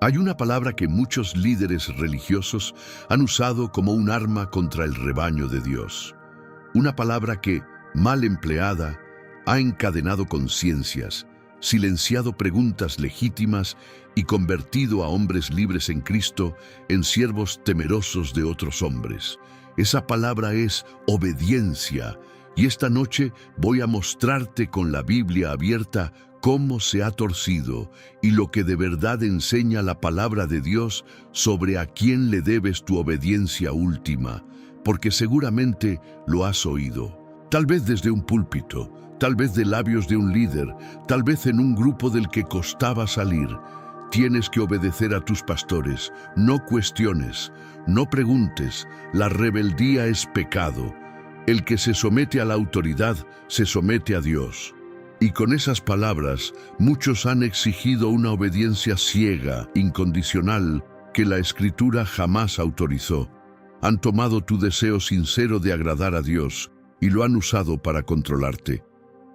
Hay una palabra que muchos líderes religiosos han usado como un arma contra el rebaño de Dios. Una palabra que, mal empleada, ha encadenado conciencias, silenciado preguntas legítimas y convertido a hombres libres en Cristo en siervos temerosos de otros hombres. Esa palabra es obediencia, y esta noche voy a mostrarte con la Biblia abierta cómo se ha torcido y lo que de verdad enseña la palabra de Dios sobre a quién le debes tu obediencia última, porque seguramente lo has oído, tal vez desde un púlpito, tal vez de labios de un líder, tal vez en un grupo del que costaba salir. Tienes que obedecer a tus pastores, no cuestiones, no preguntes, la rebeldía es pecado. El que se somete a la autoridad se somete a Dios. Y con esas palabras, muchos han exigido una obediencia ciega, incondicional, que la Escritura jamás autorizó. Han tomado tu deseo sincero de agradar a Dios y lo han usado para controlarte.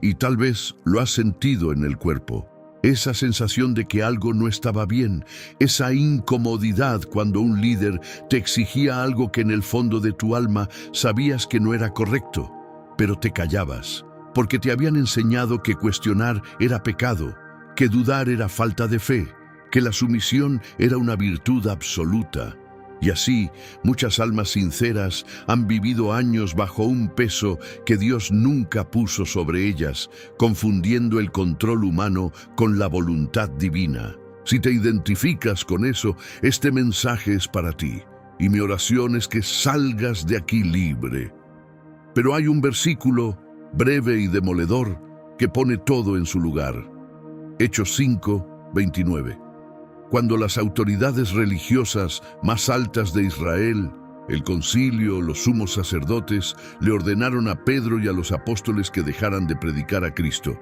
Y tal vez lo has sentido en el cuerpo. Esa sensación de que algo no estaba bien, esa incomodidad cuando un líder te exigía algo que en el fondo de tu alma sabías que no era correcto, pero te callabas, porque te habían enseñado que cuestionar era pecado, que dudar era falta de fe, que la sumisión era una virtud absoluta. Y así, muchas almas sinceras han vivido años bajo un peso que Dios nunca puso sobre ellas, confundiendo el control humano con la voluntad divina. Si te identificas con eso, este mensaje es para ti, y mi oración es que salgas de aquí libre. Pero hay un versículo breve y demoledor que pone todo en su lugar. Hechos 5:29. Cuando las autoridades religiosas más altas de Israel, el concilio, los sumos sacerdotes, le ordenaron a Pedro y a los apóstoles que dejaran de predicar a Cristo.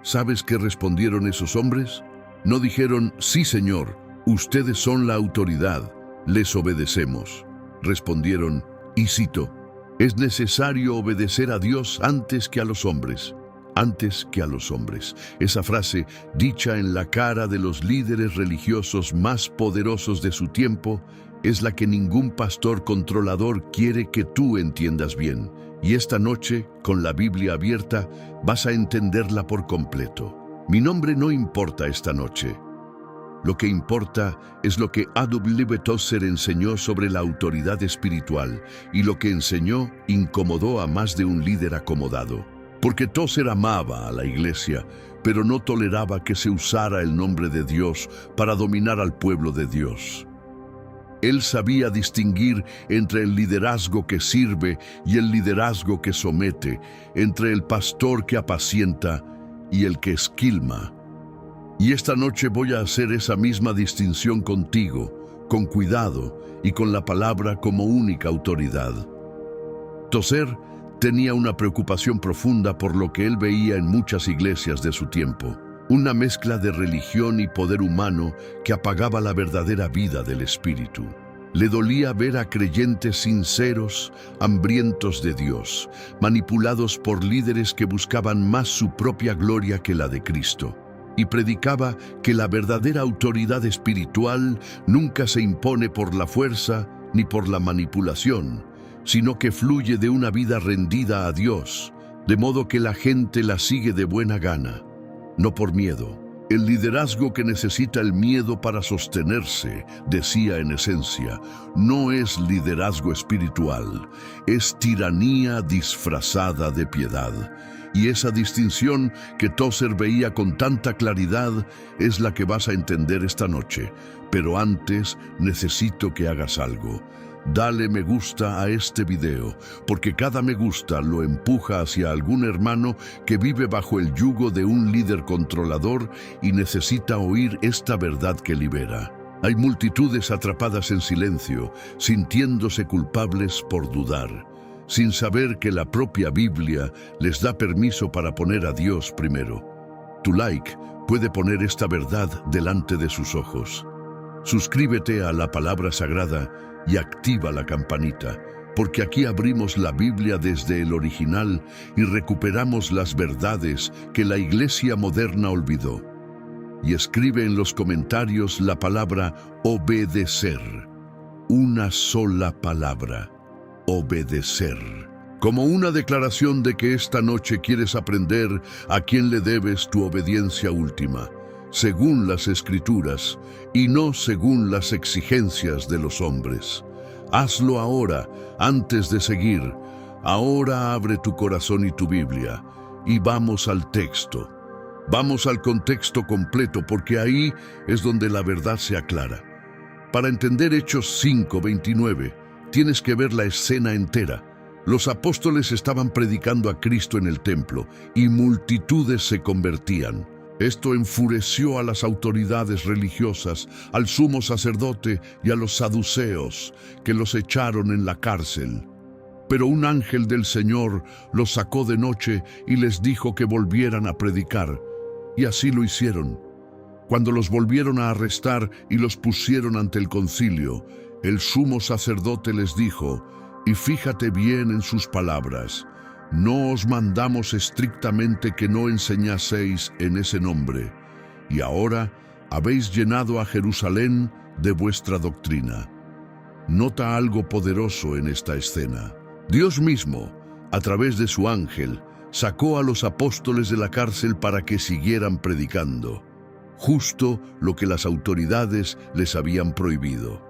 ¿Sabes qué respondieron esos hombres? No dijeron, sí señor, ustedes son la autoridad, les obedecemos. Respondieron, y cito, es necesario obedecer a Dios antes que a los hombres. Antes que a los hombres. Esa frase, dicha en la cara de los líderes religiosos más poderosos de su tiempo, es la que ningún pastor controlador quiere que tú entiendas bien. Y esta noche, con la Biblia abierta, vas a entenderla por completo. Mi nombre no importa esta noche. Lo que importa es lo que A.W. Tozer enseñó sobre la autoridad espiritual, y lo que enseñó incomodó a más de un líder acomodado. Porque Tozer amaba a la iglesia, pero no toleraba que se usara el nombre de Dios para dominar al pueblo de Dios. Él sabía distinguir entre el liderazgo que sirve y el liderazgo que somete, entre el pastor que apacienta y el que esquilma. Y esta noche voy a hacer esa misma distinción contigo, con cuidado y con la palabra como única autoridad. Tozer tenía una preocupación profunda por lo que él veía en muchas iglesias de su tiempo, una mezcla de religión y poder humano que apagaba la verdadera vida del espíritu. Le dolía ver a creyentes sinceros, hambrientos de Dios, manipulados por líderes que buscaban más su propia gloria que la de Cristo, y predicaba que la verdadera autoridad espiritual nunca se impone por la fuerza ni por la manipulación, sino que fluye de una vida rendida a Dios, de modo que la gente la sigue de buena gana, no por miedo. El liderazgo que necesita el miedo para sostenerse, decía en esencia, no es liderazgo espiritual, es tiranía disfrazada de piedad. Y esa distinción que Tozer veía con tanta claridad es la que vas a entender esta noche. Pero antes necesito que hagas algo. Dale me gusta a este video, porque cada me gusta lo empuja hacia algún hermano que vive bajo el yugo de un líder controlador y necesita oír esta verdad que libera. Hay multitudes atrapadas en silencio, sintiéndose culpables por dudar, sin saber que la propia Biblia les da permiso para poner a Dios primero. Tu like puede poner esta verdad delante de sus ojos. Suscríbete a la palabra sagrada y activa la campanita, porque aquí abrimos la Biblia desde el original y recuperamos las verdades que la iglesia moderna olvidó. y escribe en los comentarios la palabra obedecer. Una sola palabra, obedecer. Como una declaración de que esta noche quieres aprender a quién le debes tu obediencia última, según las Escrituras y no según las exigencias de los hombres. Hazlo ahora, antes de seguir. Ahora abre tu corazón y tu Biblia y vamos al texto. Vamos al contexto completo porque ahí es donde la verdad se aclara. Para entender Hechos 5:29, tienes que ver la escena entera. Los apóstoles estaban predicando a Cristo en el templo y multitudes se convertían. Esto enfureció a las autoridades religiosas, al sumo sacerdote y a los saduceos, que los echaron en la cárcel. Pero un ángel del Señor los sacó de noche y les dijo que volvieran a predicar, y así lo hicieron. Cuando los volvieron a arrestar y los pusieron ante el concilio, el sumo sacerdote les dijo, y fíjate bien en sus palabras, no os mandamos estrictamente que no enseñaseis en ese nombre, y ahora habéis llenado a Jerusalén de vuestra doctrina. Nota algo poderoso en esta escena. Dios mismo, a través de su ángel, sacó a los apóstoles de la cárcel para que siguieran predicando, justo lo que las autoridades les habían prohibido.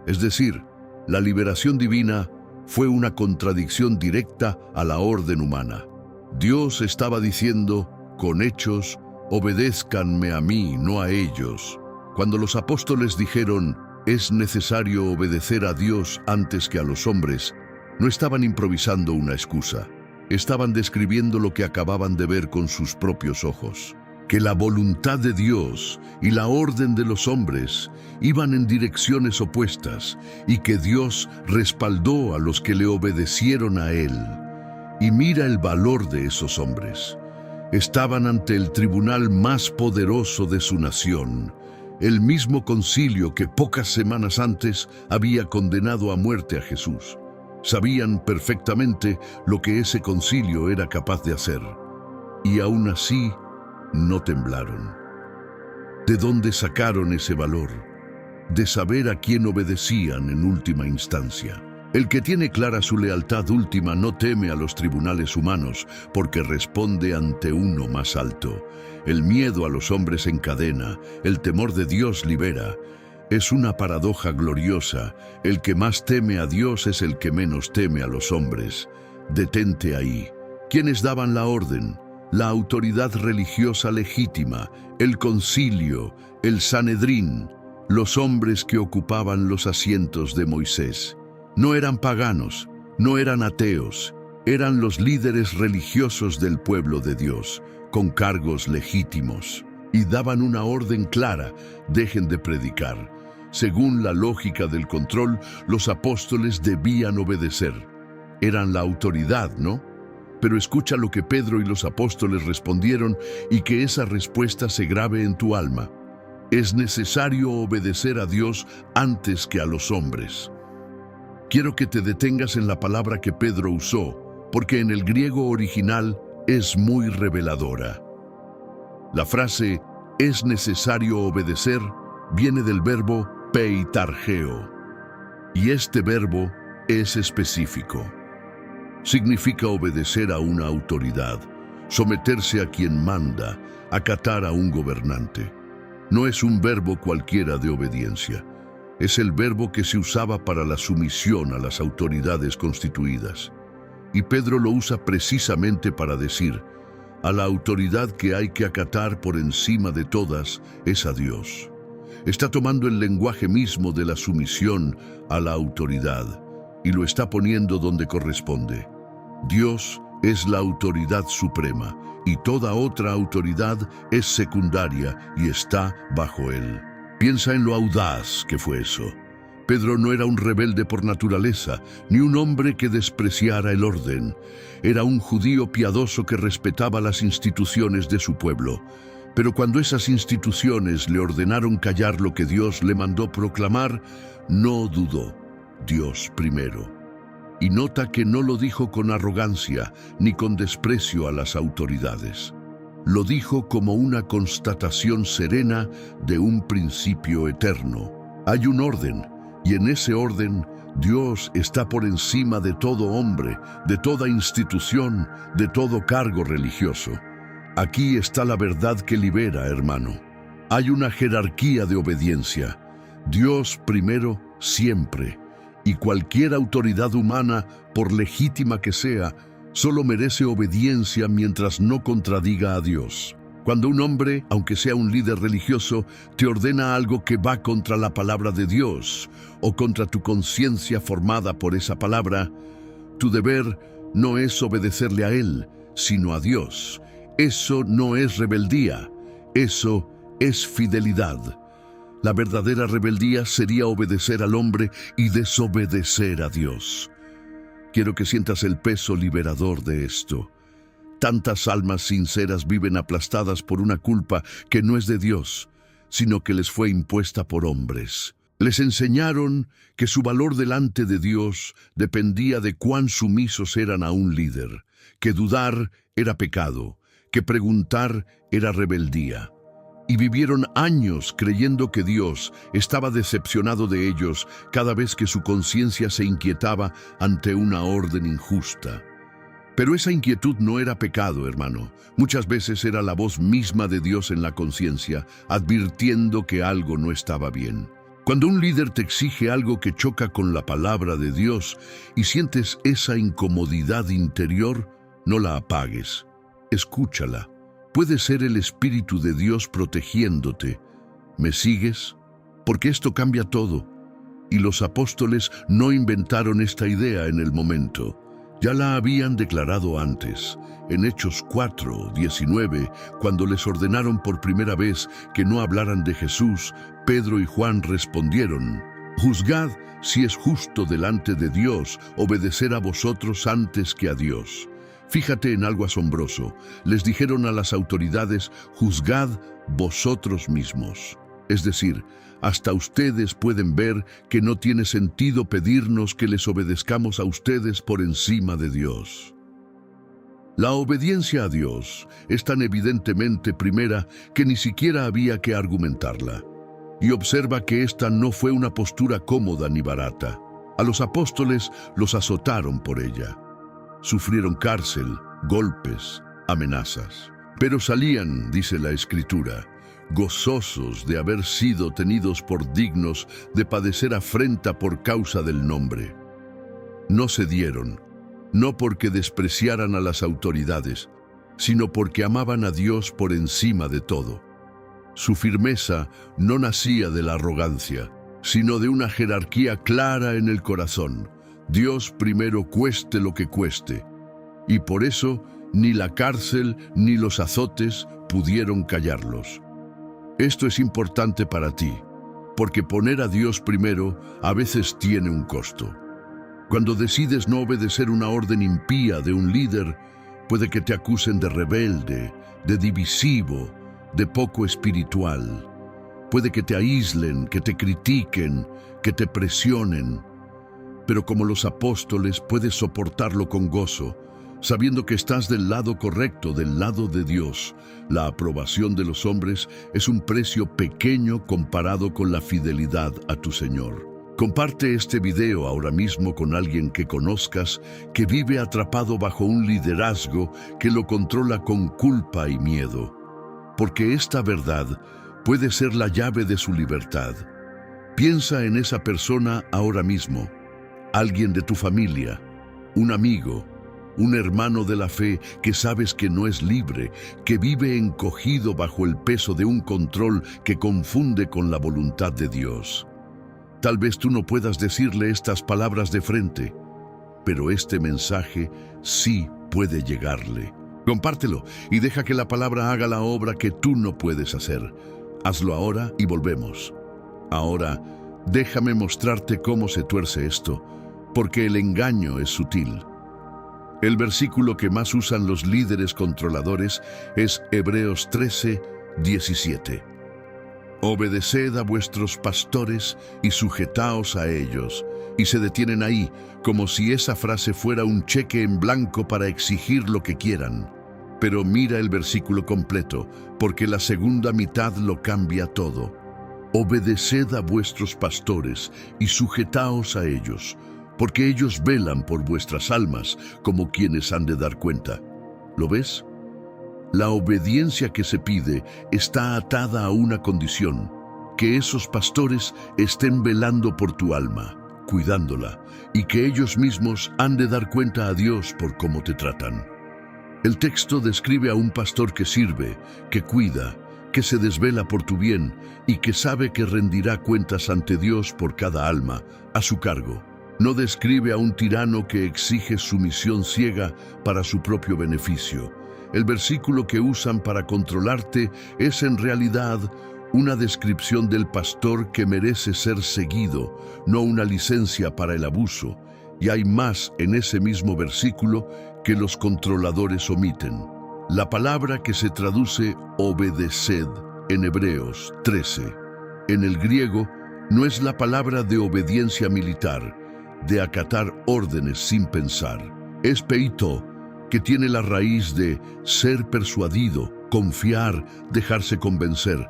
Es decir, la liberación divina fue una contradicción directa a la orden humana. Dios estaba diciendo, con hechos, obedézcanme a mí, no a ellos. Cuando los apóstoles dijeron, es necesario obedecer a Dios antes que a los hombres, no estaban improvisando una excusa. Estaban describiendo lo que acababan de ver con sus propios ojos. Que la voluntad de Dios y la orden de los hombres iban en direcciones opuestas y que Dios respaldó a los que le obedecieron a Él. Y mira el valor de esos hombres. Estaban ante el tribunal más poderoso de su nación, el mismo concilio que pocas semanas antes había condenado a muerte a Jesús. Sabían perfectamente lo que ese concilio era capaz de hacer. Y aún así, no temblaron. ¿De dónde sacaron ese valor? De saber a quién obedecían en última instancia. El que tiene clara su lealtad última no teme a los tribunales humanos, porque responde ante uno más alto. El miedo a los hombres encadena, el temor de Dios libera. Es una paradoja gloriosa. El que más teme a Dios es el que menos teme a los hombres. Detente ahí. ¿Quiénes daban la orden? La autoridad religiosa legítima, el concilio, el Sanedrín, los hombres que ocupaban los asientos de Moisés. No eran paganos, no eran ateos, eran los líderes religiosos del pueblo de Dios, con cargos legítimos. Y daban una orden clara, dejen de predicar. Según la lógica del control, los apóstoles debían obedecer. Eran la autoridad, ¿no? Pero escucha lo que Pedro y los apóstoles respondieron y que esa respuesta se grabe en tu alma. Es necesario obedecer a Dios antes que a los hombres. Quiero que te detengas en la palabra que Pedro usó, porque en el griego original es muy reveladora. La frase, es necesario obedecer, viene del verbo peitargeo, y este verbo es específico. Significa obedecer a una autoridad, someterse a quien manda, acatar a un gobernante. No es un verbo cualquiera de obediencia. Es el verbo que se usaba para la sumisión a las autoridades constituidas. Y Pedro lo usa precisamente para decir, a la autoridad que hay que acatar por encima de todas es a Dios. Está tomando el lenguaje mismo de la sumisión a la autoridad y lo está poniendo donde corresponde. Dios es la autoridad suprema y toda otra autoridad es secundaria y está bajo él. Piensa en lo audaz que fue eso. Pedro no era un rebelde por naturaleza, ni un hombre que despreciara el orden. Era un judío piadoso que respetaba las instituciones de su pueblo. Pero cuando esas instituciones le ordenaron callar lo que Dios le mandó proclamar, no dudó. Dios primero. Y nota que no lo dijo con arrogancia ni con desprecio a las autoridades. lo dijo como una constatación serena de un principio eterno. Hay un orden, y en ese orden Dios está por encima de todo hombre, de toda institución, de todo cargo religioso. Aquí está la verdad que libera, hermano. Hay una jerarquía de obediencia. Dios primero, siempre. Y cualquier autoridad humana, por legítima que sea, solo merece obediencia mientras no contradiga a Dios. Cuando un hombre, aunque sea un líder religioso, te ordena algo que va contra la palabra de Dios o contra tu conciencia formada por esa palabra, tu deber no es obedecerle a él, sino a Dios. Eso no es rebeldía, eso es fidelidad. La verdadera rebeldía sería obedecer al hombre y desobedecer a Dios. Quiero que sientas el peso liberador de esto. Tantas almas sinceras viven aplastadas por una culpa que no es de Dios, sino que les fue impuesta por hombres. Les enseñaron que su valor delante de Dios dependía de cuán sumisos eran a un líder, que dudar era pecado, que preguntar era rebeldía. Y vivieron años creyendo que Dios estaba decepcionado de ellos cada vez que su conciencia se inquietaba ante una orden injusta. Pero esa inquietud no era pecado, hermano. Muchas veces era la voz misma de Dios en la conciencia, advirtiendo que algo no estaba bien. Cuando un líder te exige algo que choca con la palabra de Dios y sientes esa incomodidad interior, no la apagues. Escúchala. Puede ser el Espíritu de Dios protegiéndote. ¿Me sigues? Porque esto cambia todo. Y los apóstoles no inventaron esta idea en el momento. Ya la habían declarado antes. En Hechos 4:19, cuando les ordenaron por primera vez que no hablaran de Jesús, Pedro y Juan respondieron: «Juzgad si es justo delante de Dios obedecer a vosotros antes que a Dios». Fíjate en algo asombroso. Les dijeron a las autoridades: «Juzgad vosotros mismos». Es decir, hasta ustedes pueden ver que no tiene sentido pedirnos que les obedezcamos a ustedes por encima de Dios. La obediencia a Dios es tan evidentemente primera que ni siquiera había que argumentarla. Y observa que esta no fue una postura cómoda ni barata. A los apóstoles los azotaron por ella. Sufrieron cárcel, golpes, amenazas. Pero salían, dice la Escritura, gozosos de haber sido tenidos por dignos de padecer afrenta por causa del nombre. No cedieron, no porque despreciaran a las autoridades, sino porque amaban a Dios por encima de todo. Su firmeza no nacía de la arrogancia, sino de una jerarquía clara en el corazón. Dios primero, cueste lo que cueste. Y por eso ni la cárcel ni los azotes pudieron callarlos. Esto es importante para ti, porque poner a Dios primero a veces tiene un costo. Cuando decides no obedecer una orden impía de un líder, puede que te acusen de rebelde, de divisivo, de poco espiritual. Puede que te aíslen, que te critiquen, que te presionen. Pero como los apóstoles, puedes soportarlo con gozo, sabiendo que estás del lado correcto, del lado de Dios. La aprobación de los hombres es un precio pequeño comparado con la fidelidad a tu Señor. Comparte este video ahora mismo con alguien que conozcas que vive atrapado bajo un liderazgo que lo controla con culpa y miedo, porque esta verdad puede ser la llave de su libertad. Piensa en esa persona ahora mismo. Alguien de tu familia, un amigo, un hermano de la fe que sabes que no es libre, que vive encogido bajo el peso de un control que confunde con la voluntad de Dios. Tal vez tú no puedas decirle estas palabras de frente, pero este mensaje sí puede llegarle. Compártelo y deja que la palabra haga la obra que tú no puedes hacer. Hazlo ahora y volvemos. Ahora, déjame mostrarte cómo se tuerce esto, porque el engaño es sutil. El versículo que más usan los líderes controladores es Hebreos 13:17. Obedeced a vuestros pastores y sujetaos a ellos. Y se detienen ahí, como si esa frase fuera un cheque en blanco para exigir lo que quieran. Pero mira el versículo completo, porque la segunda mitad lo cambia todo. Obedeced a vuestros pastores y sujetaos a ellos, porque ellos velan por vuestras almas como quienes han de dar cuenta. ¿Lo ves? La obediencia que se pide está atada a una condición: que esos pastores estén velando por tu alma, cuidándola, y que ellos mismos han de dar cuenta a Dios por cómo te tratan. El texto describe a un pastor que sirve, que cuida, que se desvela por tu bien y que sabe que rendirá cuentas ante Dios por cada alma a su cargo. No describe a un tirano que exige sumisión ciega para su propio beneficio. El versículo que usan para controlarte es en realidad una descripción del pastor que merece ser seguido, no una licencia para el abuso. Y hay más en ese mismo versículo que los controladores omiten. La palabra que se traduce obedeced en Hebreos 13, en el griego, no es la palabra de obediencia militar, de acatar órdenes sin pensar. Es peito, que tiene la raíz de ser persuadido, confiar, dejarse convencer.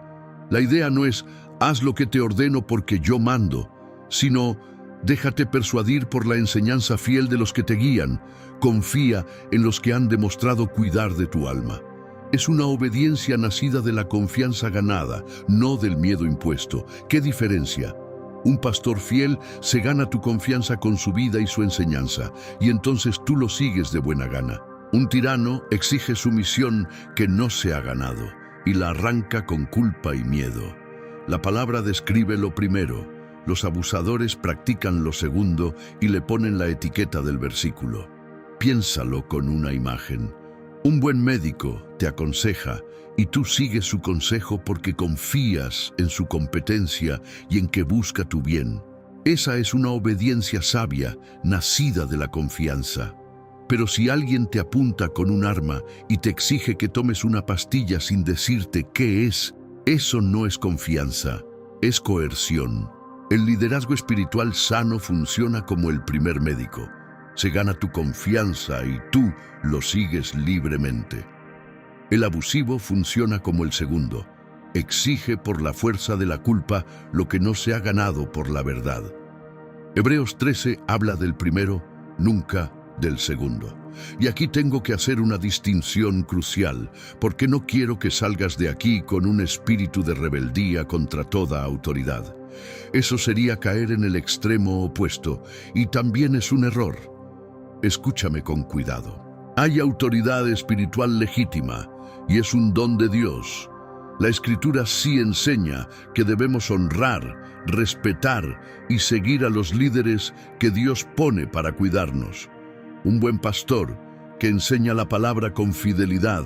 La idea no es haz lo que te ordeno porque yo mando, sino déjate persuadir por la enseñanza fiel de los que te guían. Confía en los que han demostrado cuidar de tu alma. Es una obediencia nacida de la confianza ganada, no del miedo impuesto. ¿Qué diferencia? Un pastor fiel se gana tu confianza con su vida y su enseñanza, y entonces tú lo sigues de buena gana. Un tirano exige sumisión que no se ha ganado, y la arranca con culpa y miedo. La palabra describe lo primero. Los abusadores practican lo segundo y le ponen la etiqueta del versículo. Piénsalo con una imagen. Un buen médico te aconseja y tú sigues su consejo porque confías en su competencia y en que busca tu bien. Esa es una obediencia sabia, nacida de la confianza. Pero si alguien te apunta con un arma y te exige que tomes una pastilla sin decirte qué es, eso no es confianza, es coerción. El liderazgo espiritual sano funciona como el primer médico. Se gana tu confianza y tú lo sigues libremente. El abusivo funciona como el segundo. Exige por la fuerza de la culpa lo que no se ha ganado por la verdad. Hebreos 13 habla del primero, nunca del segundo. Y aquí tengo que hacer una distinción crucial, porque no quiero que salgas de aquí con un espíritu de rebeldía contra toda autoridad. Eso sería caer en el extremo opuesto, y también es un error. Escúchame con cuidado. Hay autoridad espiritual legítima, y es un don de Dios. La Escritura sí enseña que debemos honrar, respetar y seguir a los líderes que Dios pone para cuidarnos. Un buen pastor que enseña la palabra con fidelidad,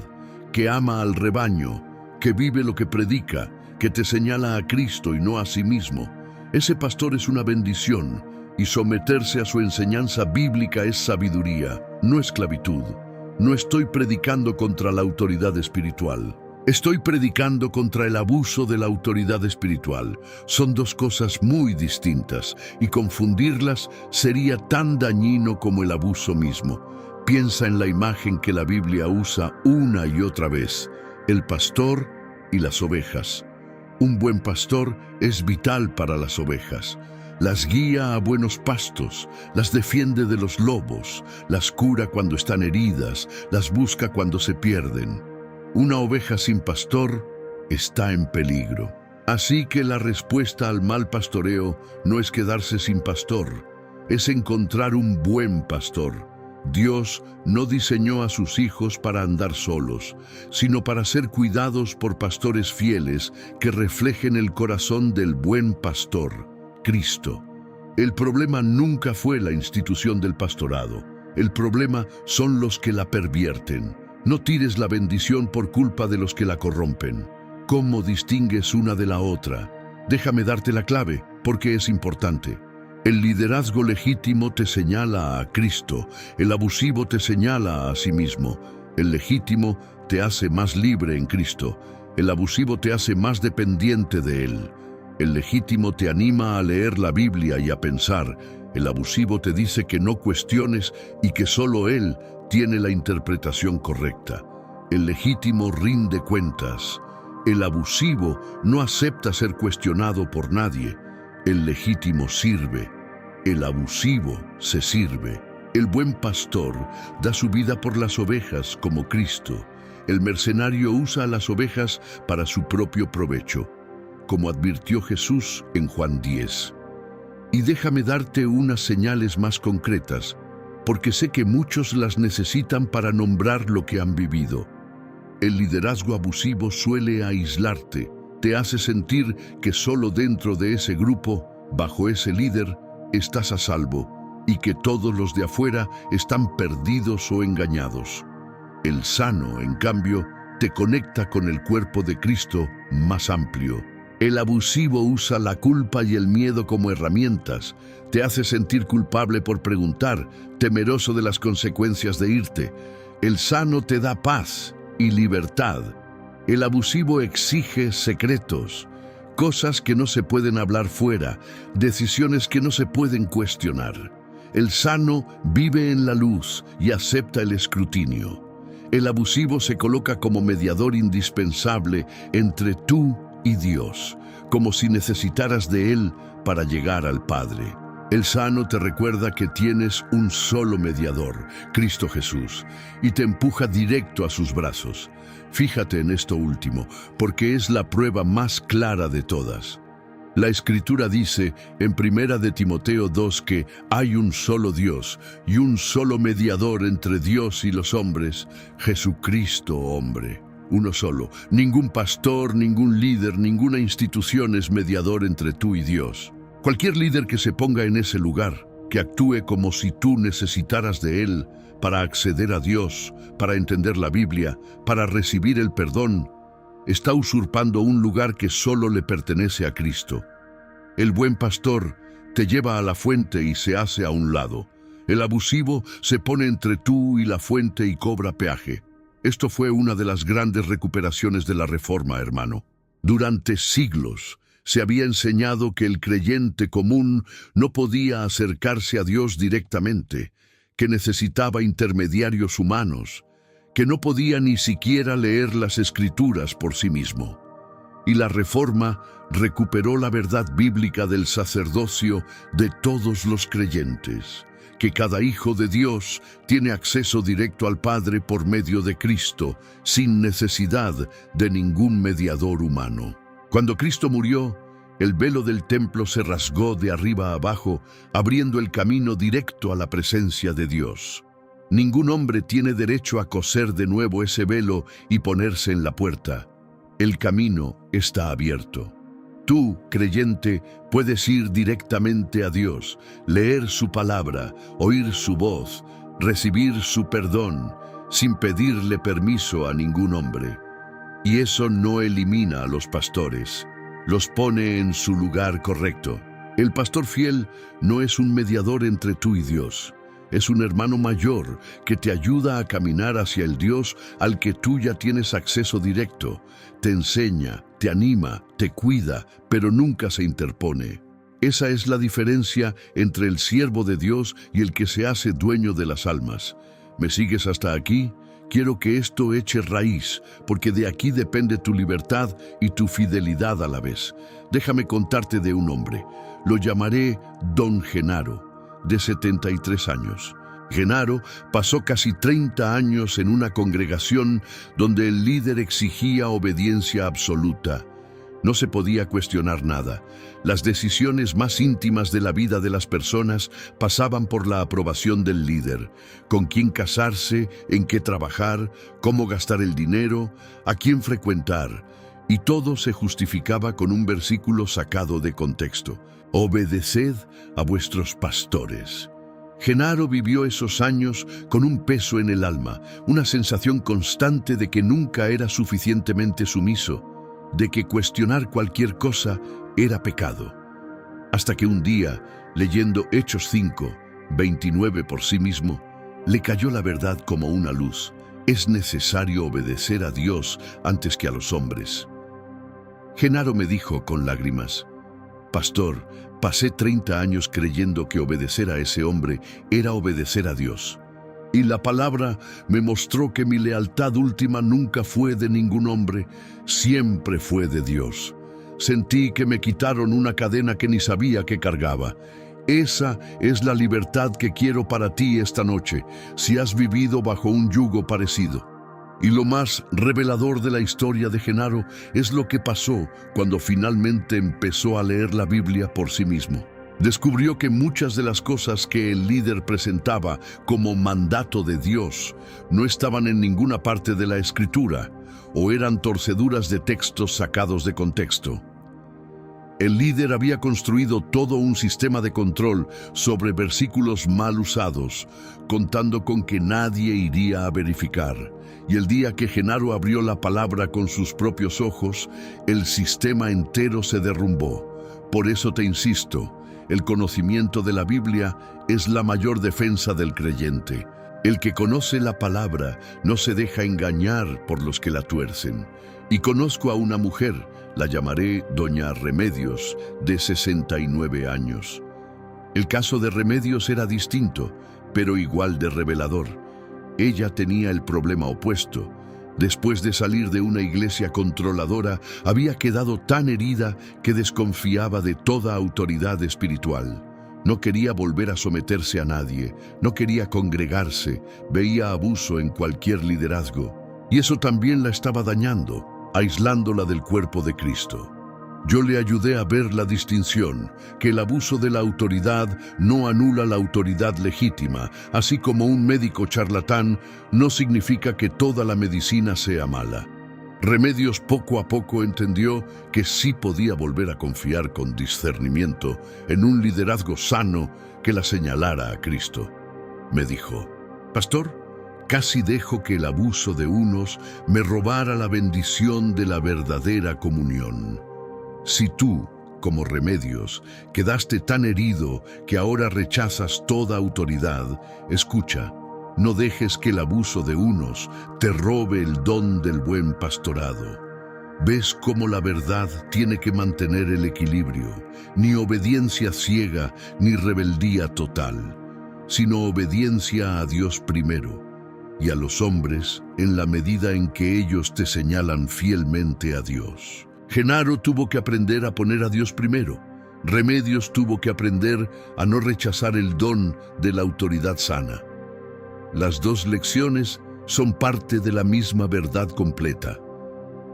que ama al rebaño, que vive lo que predica, que te señala a Cristo y no a sí mismo. Ese pastor es una bendición, y someterse a su enseñanza bíblica es sabiduría, no esclavitud. No estoy predicando contra la autoridad espiritual. Estoy predicando contra el abuso de la autoridad espiritual. Son dos cosas muy distintas, y confundirlas sería tan dañino como el abuso mismo. Piensa en la imagen que la Biblia usa una y otra vez: el pastor y las ovejas. Un buen pastor es vital para las ovejas. Las guía a buenos pastos, las defiende de los lobos, las cura cuando están heridas, las busca cuando se pierden. Una oveja sin pastor está en peligro. Así que la respuesta al mal pastoreo no es quedarse sin pastor, es encontrar un buen pastor. Dios no diseñó a sus hijos para andar solos, sino para ser cuidados por pastores fieles que reflejen el corazón del buen pastor, Cristo. El problema nunca fue la institución del pastorado. El problema son los que la pervierten. No tires la bendición por culpa de los que la corrompen. ¿Cómo distingues una de la otra? Déjame darte la clave, porque es importante. El liderazgo legítimo te señala a Cristo, el abusivo te señala a sí mismo. El legítimo te hace más libre en Cristo, el abusivo te hace más dependiente de Él. El legítimo te anima a leer la Biblia y a pensar, el abusivo te dice que no cuestiones y que solo Él tiene la interpretación correcta. El legítimo rinde cuentas. El abusivo no acepta ser cuestionado por nadie. El legítimo sirve. El abusivo se sirve. El buen pastor da su vida por las ovejas como Cristo. El mercenario usa a las ovejas para su propio provecho, como advirtió Jesús en Juan 10. Y déjame darte unas señales más concretas, porque sé que muchos las necesitan para nombrar lo que han vivido. El liderazgo abusivo suele aislarte, te hace sentir que solo dentro de ese grupo, bajo ese líder, estás a salvo, y que todos los de afuera están perdidos o engañados. El sano, en cambio, te conecta con el cuerpo de Cristo más amplio. El abusivo usa la culpa y el miedo como herramientas. Te hace sentir culpable por preguntar, temeroso de las consecuencias de irte. El sano te da paz y libertad. El abusivo exige secretos, cosas que no se pueden hablar fuera, decisiones que no se pueden cuestionar. El sano vive en la luz y acepta el escrutinio. El abusivo se coloca como mediador indispensable entre tú y Dios, como si necesitaras de Él para llegar al Padre. El sano te recuerda que tienes un solo mediador, Cristo Jesús, y te empuja directo a sus brazos. Fíjate en esto último, porque es la prueba más clara de todas. La Escritura dice en 1 de Timoteo 2 que hay un solo Dios y un solo mediador entre Dios y los hombres, Jesucristo hombre. Uno solo. Ningún pastor, ningún líder, ninguna institución es mediador entre tú y Dios. Cualquier líder que se ponga en ese lugar, que actúe como si tú necesitaras de él para acceder a Dios, para entender la Biblia, para recibir el perdón, está usurpando un lugar que solo le pertenece a Cristo. El buen pastor te lleva a la fuente y se hace a un lado. El abusivo se pone entre tú y la fuente y cobra peaje. Esto fue una de las grandes recuperaciones de la Reforma, hermano. Durante siglos se había enseñado que el creyente común no podía acercarse a Dios directamente, que necesitaba intermediarios humanos, que no podía ni siquiera leer las Escrituras por sí mismo. Y la Reforma recuperó la verdad bíblica del sacerdocio de todos los creyentes, que cada hijo de Dios tiene acceso directo al Padre por medio de Cristo, sin necesidad de ningún mediador humano. Cuando Cristo murió, el velo del templo se rasgó de arriba a abajo, abriendo el camino directo a la presencia de Dios. Ningún hombre tiene derecho a coser de nuevo ese velo y ponerse en la puerta. El camino está abierto. Tú, creyente, puedes ir directamente a Dios, leer su palabra, oír su voz, recibir su perdón, sin pedirle permiso a ningún hombre. Y eso no elimina a los pastores, los pone en su lugar correcto. El pastor fiel no es un mediador entre tú y Dios. Es un hermano mayor que te ayuda a caminar hacia el Dios al que tú ya tienes acceso directo. Te enseña, te anima, te cuida, pero nunca se interpone. Esa es la diferencia entre el siervo de Dios y el que se hace dueño de las almas. ¿Me sigues hasta aquí? Quiero que esto eche raíz, porque de aquí depende tu libertad y tu fidelidad a la vez. Déjame contarte de un hombre. Lo llamaré Don Genaro, de 73 años. Genaro pasó casi 30 años en una congregación donde el líder exigía obediencia absoluta. No se podía cuestionar nada. Las decisiones más íntimas de la vida de las personas pasaban por la aprobación del líder. Con quién casarse, en qué trabajar, cómo gastar el dinero, a quién frecuentar. Y todo se justificaba con un versículo sacado de contexto. Obedeced a vuestros pastores. Genaro vivió esos años con un peso en el alma, una sensación constante de que nunca era suficientemente sumiso, de que cuestionar cualquier cosa era pecado. Hasta que un día, leyendo Hechos 5, 29 por sí mismo, le cayó la verdad como una luz. Es necesario obedecer a Dios antes que a los hombres. Genaro me dijo con lágrimas: Pastor, pasé 30 años creyendo que obedecer a ese hombre era obedecer a Dios. Y la palabra me mostró que mi lealtad última nunca fue de ningún hombre, siempre fue de Dios. Sentí que me quitaron una cadena que ni sabía que cargaba. Esa es la libertad que quiero para ti esta noche, si has vivido bajo un yugo parecido. Y lo más revelador de la historia de Genaro es lo que pasó cuando finalmente empezó a leer la Biblia por sí mismo. Descubrió que muchas de las cosas que el líder presentaba como mandato de Dios no estaban en ninguna parte de la Escritura o eran torceduras de textos sacados de contexto. El líder había construido todo un sistema de control sobre versículos mal usados, contando con que nadie iría a verificar. Y el día que Genaro abrió la palabra con sus propios ojos, el sistema entero se derrumbó. Por eso te insisto, el conocimiento de la Biblia es la mayor defensa del creyente. El que conoce la palabra no se deja engañar por los que la tuercen. Y conozco a una mujer, la llamaré Doña Remedios, de 69 años. El caso de Remedios era distinto, pero igual de revelador. Ella tenía el problema opuesto. Después de salir de una iglesia controladora, había quedado tan herida que desconfiaba de toda autoridad espiritual. No quería volver a someterse a nadie, no quería congregarse, veía abuso en cualquier liderazgo. Y eso también la estaba dañando, aislándola del cuerpo de Cristo. Yo le ayudé a ver la distinción, que el abuso de la autoridad no anula la autoridad legítima, así como un médico charlatán no significa que toda la medicina sea mala. Remedios poco a poco entendió que sí podía volver a confiar con discernimiento en un liderazgo sano que la señalara a Cristo. Me dijo: «Pastor, casi dejo que el abuso de unos me robara la bendición de la verdadera comunión». Si tú, como Remedios, quedaste tan herido que ahora rechazas toda autoridad, escucha, no dejes que el abuso de unos te robe el don del buen pastorado. ¿Ves cómo la verdad tiene que mantener el equilibrio? Ni obediencia ciega, ni rebeldía total, sino obediencia a Dios primero, y a los hombres en la medida en que ellos te señalan fielmente a Dios. Genaro tuvo que aprender a poner a Dios primero. Remedios tuvo que aprender a no rechazar el don de la autoridad sana. Las dos lecciones son parte de la misma verdad completa.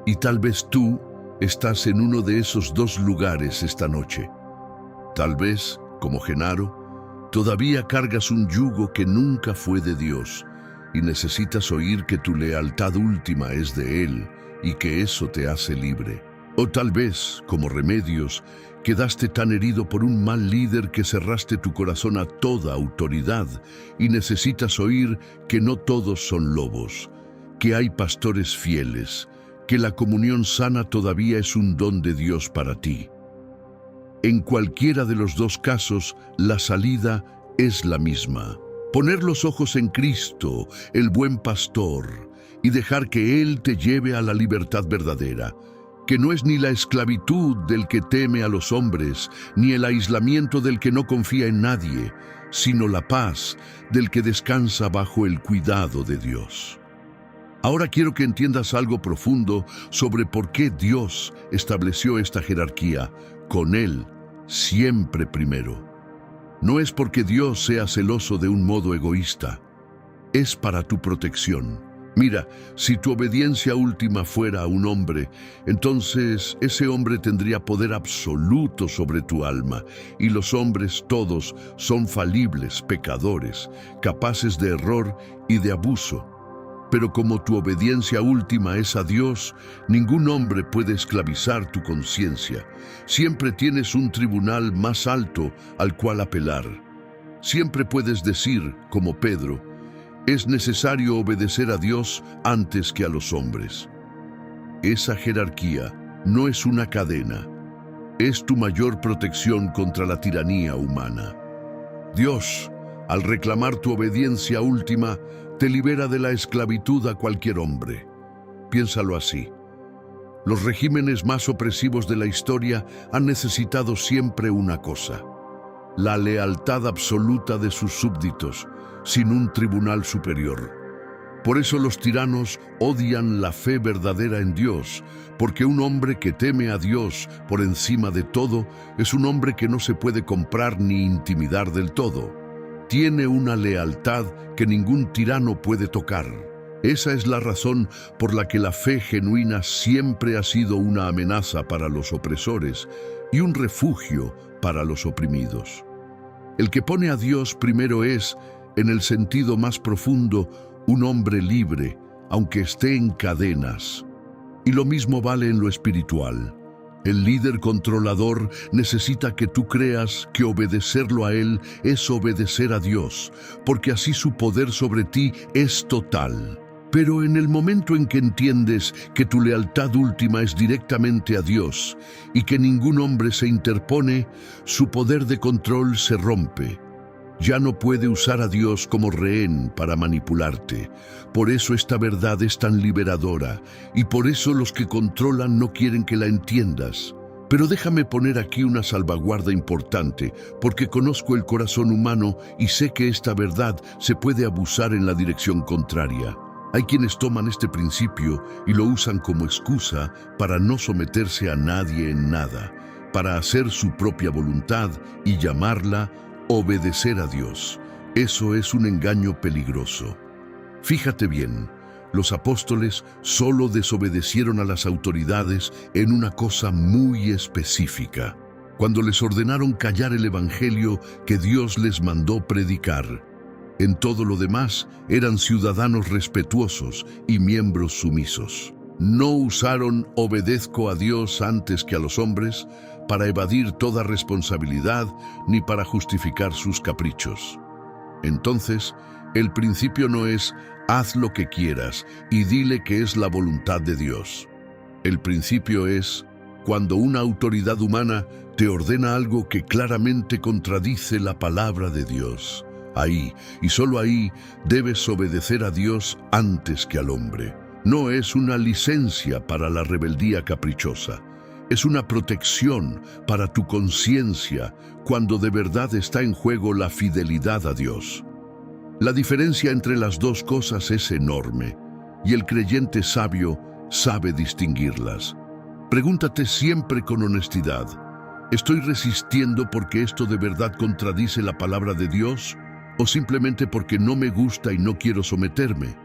Y tal vez tú estás en uno de esos dos lugares esta noche. Tal vez, como Genaro, todavía cargas un yugo que nunca fue de Dios y necesitas oír que tu lealtad última es de Él y que eso te hace libre. O tal vez, como Remedios, quedaste tan herido por un mal líder que cerraste tu corazón a toda autoridad y necesitas oír que no todos son lobos, que hay pastores fieles, que la comunión sana todavía es un don de Dios para ti. En cualquiera de los dos casos, la salida es la misma. Poner los ojos en Cristo, el buen pastor, y dejar que Él te lleve a la libertad verdadera, que no es ni la esclavitud del que teme a los hombres, ni el aislamiento del que no confía en nadie, sino la paz del que descansa bajo el cuidado de Dios. Ahora quiero que entiendas algo profundo sobre por qué Dios estableció esta jerarquía, con Él siempre primero. No es porque Dios sea celoso de un modo egoísta, es para tu protección. Mira, si tu obediencia última fuera a un hombre, entonces ese hombre tendría poder absoluto sobre tu alma, y los hombres todos son falibles, pecadores, capaces de error y de abuso. Pero como tu obediencia última es a Dios, ningún hombre puede esclavizar tu conciencia. Siempre tienes un tribunal más alto al cual apelar. Siempre puedes decir, como Pedro, es necesario obedecer a Dios antes que a los hombres. Esa jerarquía no es una cadena, es tu mayor protección contra la tiranía humana. Dios, al reclamar tu obediencia última, te libera de la esclavitud a cualquier hombre. Piénsalo así. Los regímenes más opresivos de la historia han necesitado siempre una cosa: la lealtad absoluta de sus súbditos. sin un tribunal superior. Por eso los tiranos odian la fe verdadera en Dios, porque un hombre que teme a Dios por encima de todo es un hombre que no se puede comprar ni intimidar del todo. Tiene una lealtad que ningún tirano puede tocar. Esa es la razón por la que la fe genuina siempre ha sido una amenaza para los opresores y un refugio para los oprimidos. El que pone a Dios primero es, en el sentido más profundo, un hombre libre, aunque esté en cadenas. Y lo mismo vale en lo espiritual. El líder controlador necesita que tú creas que obedecerlo a él es obedecer a Dios, porque así su poder sobre ti es total. Pero en el momento en que entiendes que tu lealtad última es directamente a Dios y que ningún hombre se interpone, su poder de control se rompe. Ya no puede usar a Dios como rehén para manipularte. Por eso esta verdad es tan liberadora y por eso los que controlan no quieren que la entiendas. Pero déjame poner aquí una salvaguarda importante, porque conozco el corazón humano y sé que esta verdad se puede abusar en la dirección contraria. Hay quienes toman este principio y lo usan como excusa para no someterse a nadie en nada, para hacer su propia voluntad y llamarla obedecer a Dios. Eso es un engaño peligroso. Fíjate bien, los apóstoles solo desobedecieron a las autoridades en una cosa muy específica, cuando les ordenaron callar el evangelio que Dios les mandó predicar. En todo lo demás, eran ciudadanos respetuosos y miembros sumisos. No usaron obedezco a Dios antes que a los hombres para evadir toda responsabilidad ni para justificar sus caprichos. Entonces, el principio no es haz lo que quieras y dile que es la voluntad de Dios. El principio es cuando una autoridad humana te ordena algo que claramente contradice la palabra de Dios. Ahí, y solo ahí, debes obedecer a Dios antes que al hombre. No es una licencia para la rebeldía caprichosa. Es una protección para tu conciencia cuando de verdad está en juego la fidelidad a Dios. La diferencia entre las dos cosas es enorme, y el creyente sabio sabe distinguirlas. Pregúntate siempre con honestidad, ¿estoy resistiendo porque esto de verdad contradice la palabra de Dios? ¿O simplemente porque no me gusta y no quiero someterme?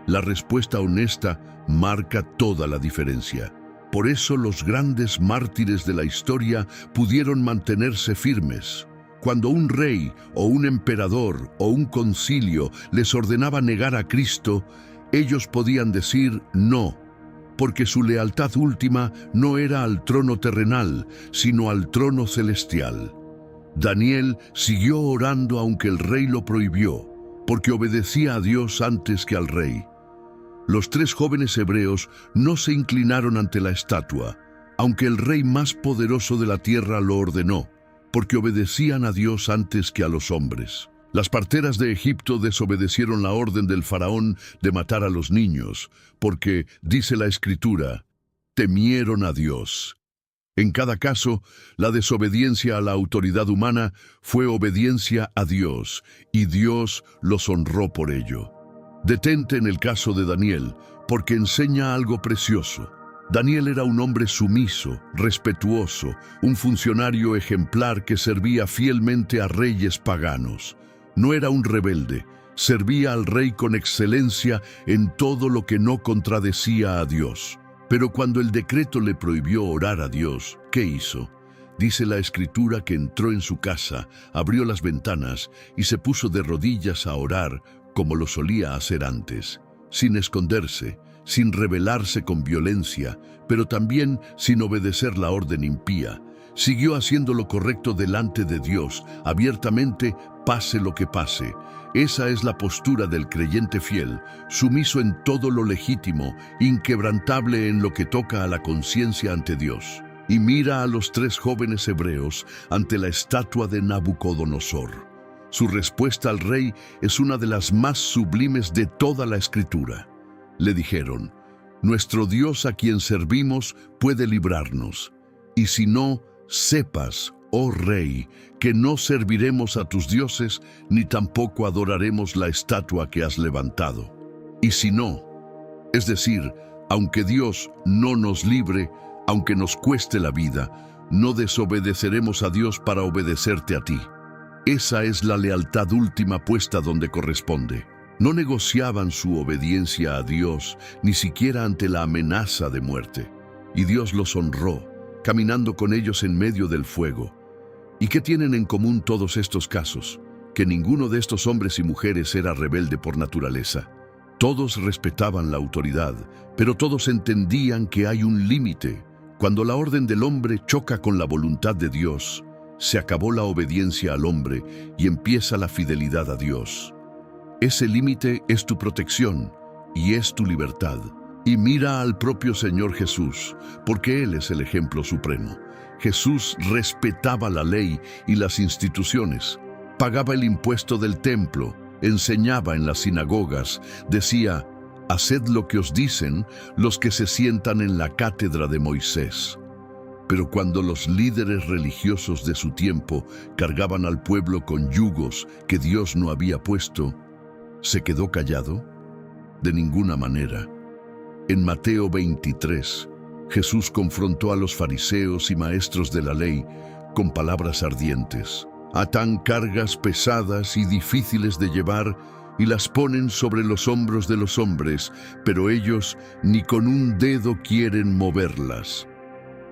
La respuesta honesta marca toda la diferencia. Por eso los grandes mártires de la historia pudieron mantenerse firmes. Cuando un rey o un emperador o un concilio les ordenaba negar a Cristo, ellos podían decir no, porque su lealtad última no era al trono terrenal, sino al trono celestial. Daniel siguió orando aunque el rey lo prohibió, porque obedecía a Dios antes que al rey. Los 3 jóvenes hebreos no se inclinaron ante la estatua, aunque el rey más poderoso de la tierra lo ordenó, porque obedecían a Dios antes que a los hombres. Las parteras de Egipto desobedecieron la orden del faraón de matar a los niños, porque, dice la Escritura, temieron a Dios. En cada caso, la desobediencia a la autoridad humana fue obediencia a Dios, y Dios los honró por ello. Detente en el caso de Daniel, porque enseña algo precioso. Daniel era un hombre sumiso, respetuoso, un funcionario ejemplar que servía fielmente a reyes paganos. No era un rebelde, servía al rey con excelencia en todo lo que no contradecía a Dios. Pero cuando el decreto le prohibió orar a Dios, ¿qué hizo? Dice la Escritura que entró en su casa, abrió las ventanas y se puso de rodillas a orar como lo solía hacer antes, sin esconderse, sin rebelarse con violencia, pero también sin obedecer la orden impía. Siguió haciendo lo correcto delante de Dios, abiertamente, pase lo que pase. Esa es la postura del creyente fiel, sumiso en todo lo legítimo, inquebrantable en lo que toca a la conciencia ante Dios. Y mira a los 3 jóvenes hebreos ante la estatua de Nabucodonosor. Su respuesta al rey es una de las más sublimes de toda la Escritura. Le dijeron, nuestro Dios a quien servimos puede librarnos, y si no, sepas, oh Rey, que no serviremos a tus dioses, ni tampoco adoraremos la estatua que has levantado. Y si no, es decir, aunque Dios no nos libre, aunque nos cueste la vida, no desobedeceremos a Dios para obedecerte a ti. Esa es la lealtad última puesta donde corresponde. No negociaban su obediencia a Dios, ni siquiera ante la amenaza de muerte. Y Dios los honró, caminando con ellos en medio del fuego. ¿Y qué tienen en común todos estos casos? Que ninguno de estos hombres y mujeres era rebelde por naturaleza. Todos respetaban la autoridad, pero todos entendían que hay un límite. Cuando la orden del hombre choca con la voluntad de Dios, se acabó la obediencia al hombre y empieza la fidelidad a Dios. Ese límite es tu protección y es tu libertad. Y mira al propio Señor Jesús, porque Él es el ejemplo supremo. Jesús respetaba la ley y las instituciones, pagaba el impuesto del templo, enseñaba en las sinagogas, decía: haced lo que os dicen los que se sientan en la cátedra de Moisés. Pero cuando los líderes religiosos de su tiempo cargaban al pueblo con yugos que Dios no había puesto, ¿se quedó callado? De ninguna manera. En Mateo 23, Jesús confrontó a los fariseos y maestros de la ley con palabras ardientes. Atan cargas pesadas y difíciles de llevar y las ponen sobre los hombros de los hombres, pero ellos ni con un dedo quieren moverlas.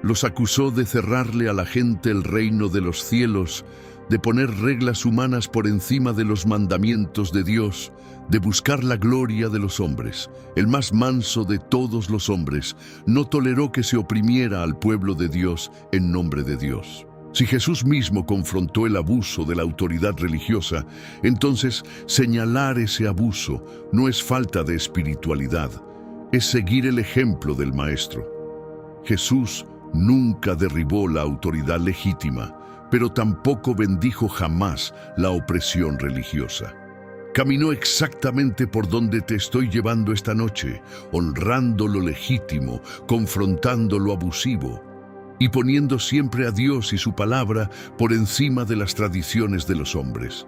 Los acusó de cerrarle a la gente el reino de los cielos, de poner reglas humanas por encima de los mandamientos de Dios, de buscar la gloria de los hombres. El más manso de todos los hombres no toleró que se oprimiera al pueblo de Dios en nombre de Dios. Si Jesús mismo confrontó el abuso de la autoridad religiosa, entonces señalar ese abuso no es falta de espiritualidad, es seguir el ejemplo del Maestro. Jesús nunca derribó la autoridad legítima, pero tampoco bendijo jamás la opresión religiosa. Caminó exactamente por donde te estoy llevando esta noche, honrando lo legítimo, confrontando lo abusivo y poniendo siempre a Dios y su palabra por encima de las tradiciones de los hombres.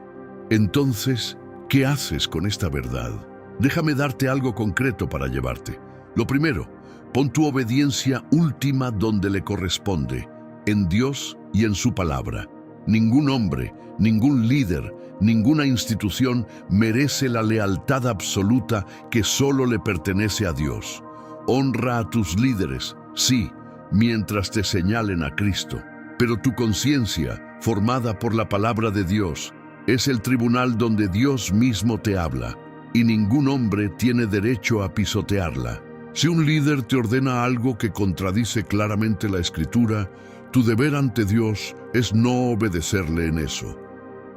Entonces, ¿qué haces con esta verdad? Déjame darte algo concreto para llevarte. Lo primero, pon tu obediencia última donde le corresponde, en Dios y en su palabra. Ningún hombre, ningún líder, ninguna institución merece la lealtad absoluta que solo le pertenece a Dios. Honra a tus líderes, sí, mientras te señalen a Cristo. Pero tu conciencia, formada por la palabra de Dios, es el tribunal donde Dios mismo te habla, y ningún hombre tiene derecho a pisotearla. Si un líder te ordena algo que contradice claramente la Escritura, tu deber ante Dios es no obedecerle en eso.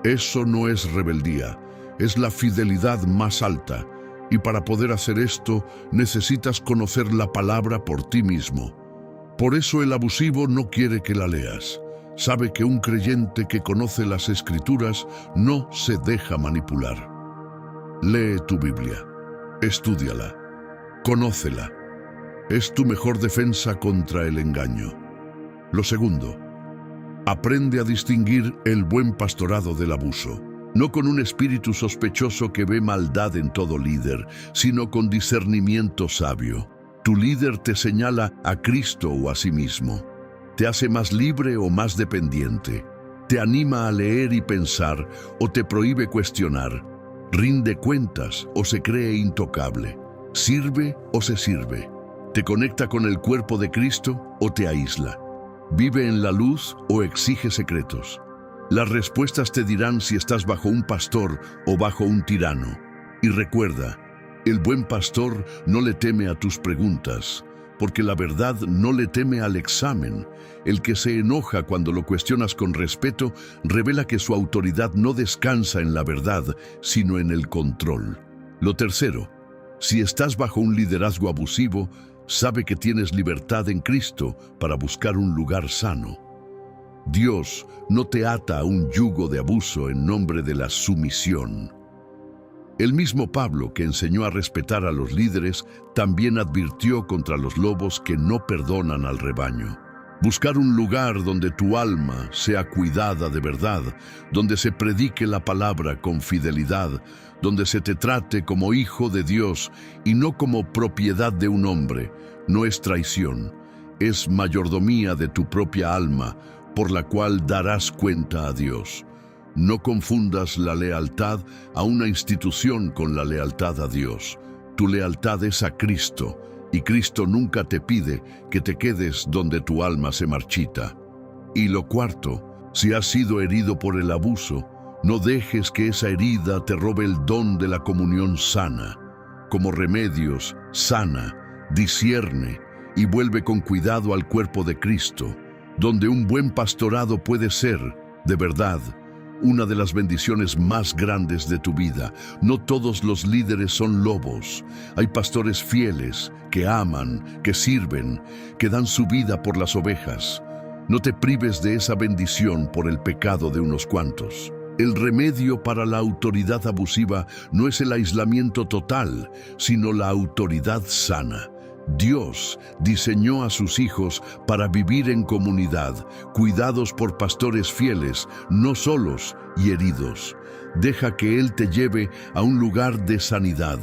Eso no es rebeldía, es la fidelidad más alta, y para poder hacer esto necesitas conocer la palabra por ti mismo. Por eso el abusivo no quiere que la leas. Sabe que un creyente que conoce las Escrituras no se deja manipular. Lee tu Biblia, estúdiala, conócela. Es tu mejor defensa contra el engaño. Lo segundo, aprende a distinguir el buen pastorado del abuso, no con un espíritu sospechoso que ve maldad en todo líder, sino con discernimiento sabio. Tu líder te señala a Cristo o a sí mismo, te hace más libre o más dependiente, te anima a leer y pensar o te prohíbe cuestionar, rinde cuentas o se cree intocable, sirve o se sirve, te conecta con el cuerpo de Cristo o te aísla. ¿Vive en la luz o exige secretos? Las respuestas te dirán si estás bajo un pastor o bajo un tirano. Y recuerda, el buen pastor no le teme a tus preguntas, porque la verdad no le teme al examen. El que se enoja cuando lo cuestionas con respeto revela que su autoridad no descansa en la verdad, sino en el control. Lo tercero, si estás bajo un liderazgo abusivo, sabe que tienes libertad en Cristo para buscar un lugar sano. Dios no te ata a un yugo de abuso en nombre de la sumisión. El mismo Pablo, que enseñó a respetar a los líderes, también advirtió contra los lobos que no perdonan al rebaño. Buscar un lugar donde tu alma sea cuidada de verdad, donde se predique la palabra con fidelidad, donde se te trate como hijo de Dios y no como propiedad de un hombre, no es traición, es mayordomía de tu propia alma, por la cual darás cuenta a Dios. No confundas la lealtad a una institución con la lealtad a Dios. Tu lealtad es a Cristo, y Cristo nunca te pide que te quedes donde tu alma se marchita. Y lo cuarto, si has sido herido por el abuso, no dejes que esa herida te robe el don de la comunión sana. Como remedios, sana, discierne y vuelve con cuidado al cuerpo de Cristo, donde un buen pastorado puede ser, de verdad, una de las bendiciones más grandes de tu vida. No todos los líderes son lobos. Hay pastores fieles, que aman, que sirven, que dan su vida por las ovejas. No te prives de esa bendición por el pecado de unos cuantos. El remedio para la autoridad abusiva no es el aislamiento total, sino la autoridad sana. Dios diseñó a sus hijos para vivir en comunidad, cuidados por pastores fieles, no solos y heridos. Deja que Él te lleve a un lugar de sanidad.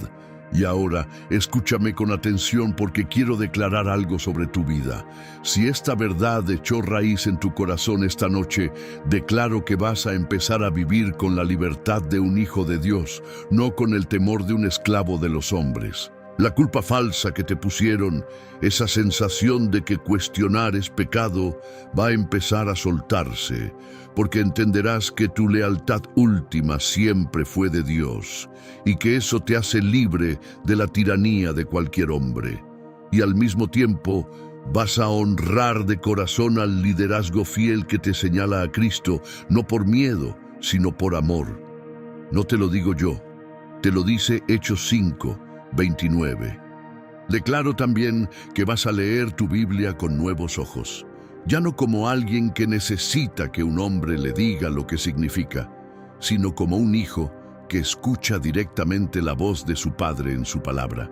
Y ahora, escúchame con atención porque quiero declarar algo sobre tu vida. Si esta verdad echó raíz en tu corazón esta noche, declaro que vas a empezar a vivir con la libertad de un hijo de Dios, no con el temor de un esclavo de los hombres. La culpa falsa que te pusieron, esa sensación de que cuestionar es pecado, va a empezar a soltarse, porque entenderás que tu lealtad última siempre fue de Dios, y que eso te hace libre de la tiranía de cualquier hombre. Y al mismo tiempo, vas a honrar de corazón al liderazgo fiel que te señala a Cristo, no por miedo, sino por amor. No te lo digo yo, te lo dice Hechos 5:29. Declaro también que vas a leer tu Biblia con nuevos ojos, ya no como alguien que necesita que un hombre le diga lo que significa, sino como un hijo que escucha directamente la voz de su padre en su palabra.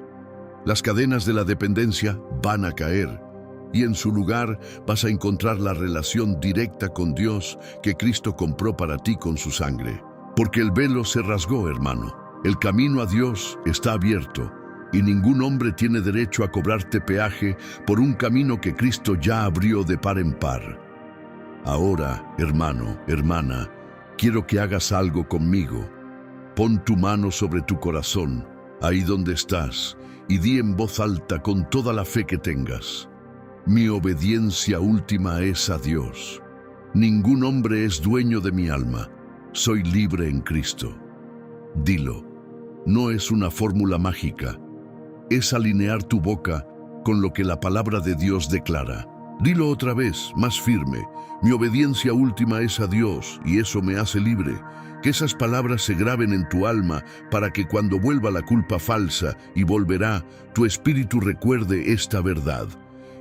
Las cadenas de la dependencia van a caer, y en su lugar vas a encontrar la relación directa con Dios que Cristo compró para ti con su sangre. Porque el velo se rasgó, hermano. El camino a Dios está abierto y ningún hombre tiene derecho a cobrarte peaje por un camino que Cristo ya abrió de par en par. Ahora, hermano, hermana, quiero que hagas algo conmigo. Pon tu mano sobre tu corazón, ahí donde estás, y di en voz alta con toda la fe que tengas: mi obediencia última es a Dios. Ningún hombre es dueño de mi alma. Soy libre en Cristo. Dilo. No es una fórmula mágica. Es alinear tu boca con lo que la palabra de Dios declara. Dilo otra vez, más firme. Mi obediencia última es a Dios y eso me hace libre. Que esas palabras se graben en tu alma para que cuando vuelva la culpa falsa y volverá, tu espíritu recuerde esta verdad.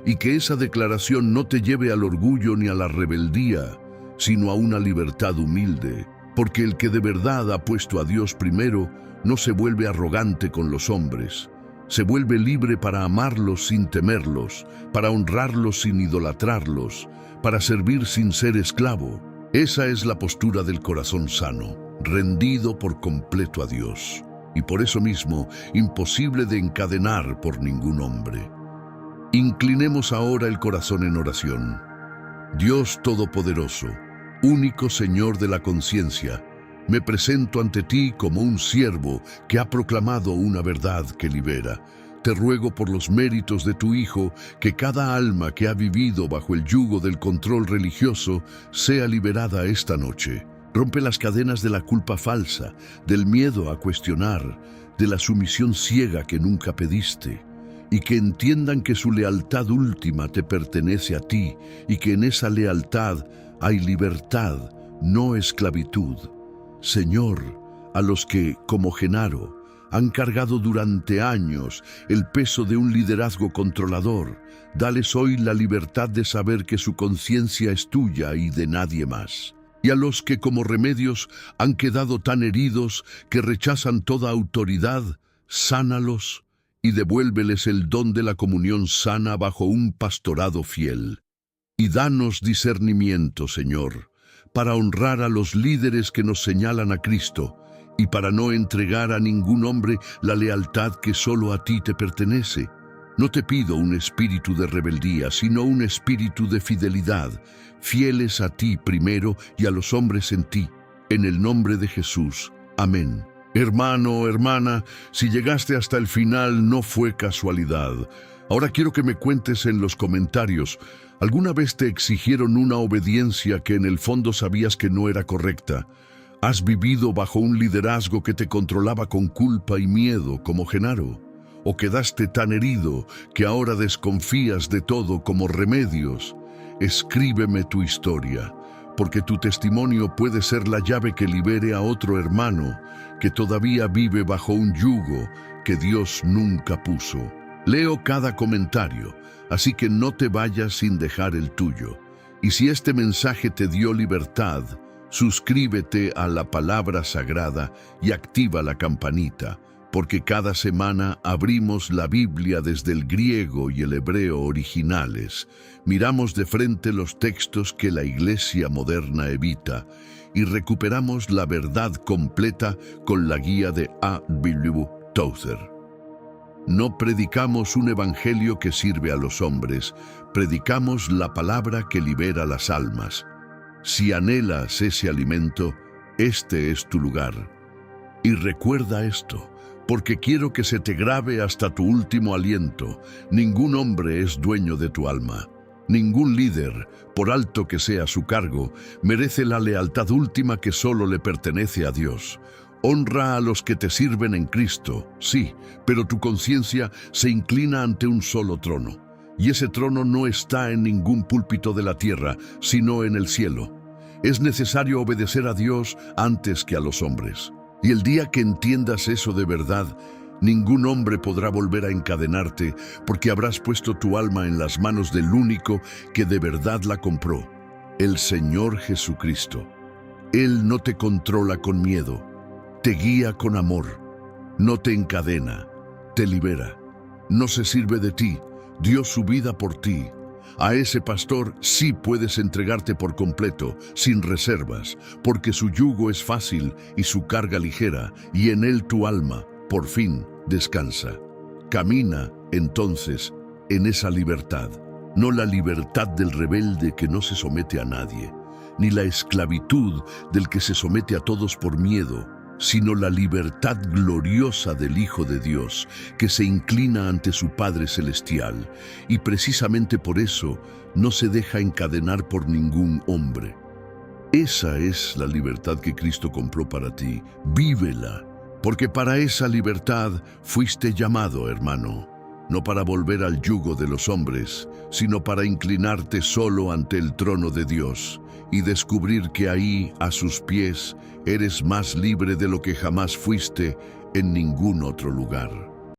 Y que esa declaración no te lleve al orgullo ni a la rebeldía, sino a una libertad humilde. Porque el que de verdad ha puesto a Dios primero, no se vuelve arrogante con los hombres. Se vuelve libre para amarlos sin temerlos, para honrarlos sin idolatrarlos, para servir sin ser esclavo. Esa es la postura del corazón sano, rendido por completo a Dios. Y por eso mismo, imposible de encadenar por ningún hombre. Inclinemos ahora el corazón en oración. Dios Todopoderoso, único Señor de la conciencia, me presento ante ti como un siervo que ha proclamado una verdad que libera. Te ruego por los méritos de tu Hijo que cada alma que ha vivido bajo el yugo del control religioso sea liberada esta noche. Rompe las cadenas de la culpa falsa, del miedo a cuestionar, de la sumisión ciega que nunca pediste. Y que entiendan que su lealtad última te pertenece a ti y que en esa lealtad hay libertad, no esclavitud. Señor, a los que, como Genaro, han cargado durante años el peso de un liderazgo controlador, dales hoy la libertad de saber que su conciencia es tuya y de nadie más. Y a los que como remedios han quedado tan heridos que rechazan toda autoridad, sánalos y devuélveles el don de la comunión sana bajo un pastorado fiel. Y danos discernimiento, Señor, para honrar a los líderes que nos señalan a Cristo y para no entregar a ningún hombre la lealtad que solo a ti te pertenece. No te pido un espíritu de rebeldía, sino un espíritu de fidelidad, fieles a ti primero y a los hombres en ti. En el nombre de Jesús. Amén. Hermano, hermana, si llegaste hasta el final no fue casualidad. Ahora quiero que me cuentes en los comentarios, ¿alguna vez te exigieron una obediencia que en el fondo sabías que no era correcta? ¿Has vivido bajo un liderazgo que te controlaba con culpa y miedo, como Genaro? ¿O quedaste tan herido que ahora desconfías de todo como Remedios? Escríbeme tu historia, porque tu testimonio puede ser la llave que libere a otro hermano que todavía vive bajo un yugo que Dios nunca puso. Leo cada comentario, así que no te vayas sin dejar el tuyo. Y si este mensaje te dio libertad, suscríbete a la palabra sagrada y activa la campanita, porque cada semana abrimos la Biblia desde el griego y el hebreo originales, miramos de frente los textos que la Iglesia moderna evita y recuperamos la verdad completa con la guía de A.W. Tozer. No predicamos un evangelio que sirve a los hombres, predicamos la palabra que libera las almas. Si anhelas ese alimento, este es tu lugar. Y recuerda esto, porque quiero que se te grabe hasta tu último aliento. Ningún hombre es dueño de tu alma. Ningún líder, por alto que sea su cargo, merece la lealtad última que solo le pertenece a Dios. Honra a los que te sirven en Cristo, sí, pero tu conciencia se inclina ante un solo trono. Y ese trono no está en ningún púlpito de la tierra, sino en el cielo. Es necesario obedecer a Dios antes que a los hombres. Y el día que entiendas eso de verdad, ningún hombre podrá volver a encadenarte, porque habrás puesto tu alma en las manos del único que de verdad la compró, el Señor Jesucristo. Él no te controla con miedo, te guía con amor, no te encadena, te libera. No se sirve de ti, dio su vida por ti. A ese pastor sí puedes entregarte por completo, sin reservas, porque su yugo es fácil y su carga ligera, y en él tu alma, por fin, descansa. Camina, entonces, en esa libertad, no la libertad del rebelde que no se somete a nadie, ni la esclavitud del que se somete a todos por miedo, sino la libertad gloriosa del Hijo de Dios, que se inclina ante su Padre Celestial, y precisamente por eso no se deja encadenar por ningún hombre. Esa es la libertad que Cristo compró para ti. Vívela, porque para esa libertad fuiste llamado, hermano, no para volver al yugo de los hombres, sino para inclinarte solo ante el trono de Dios y descubrir que ahí, a sus pies, eres más libre de lo que jamás fuiste en ningún otro lugar.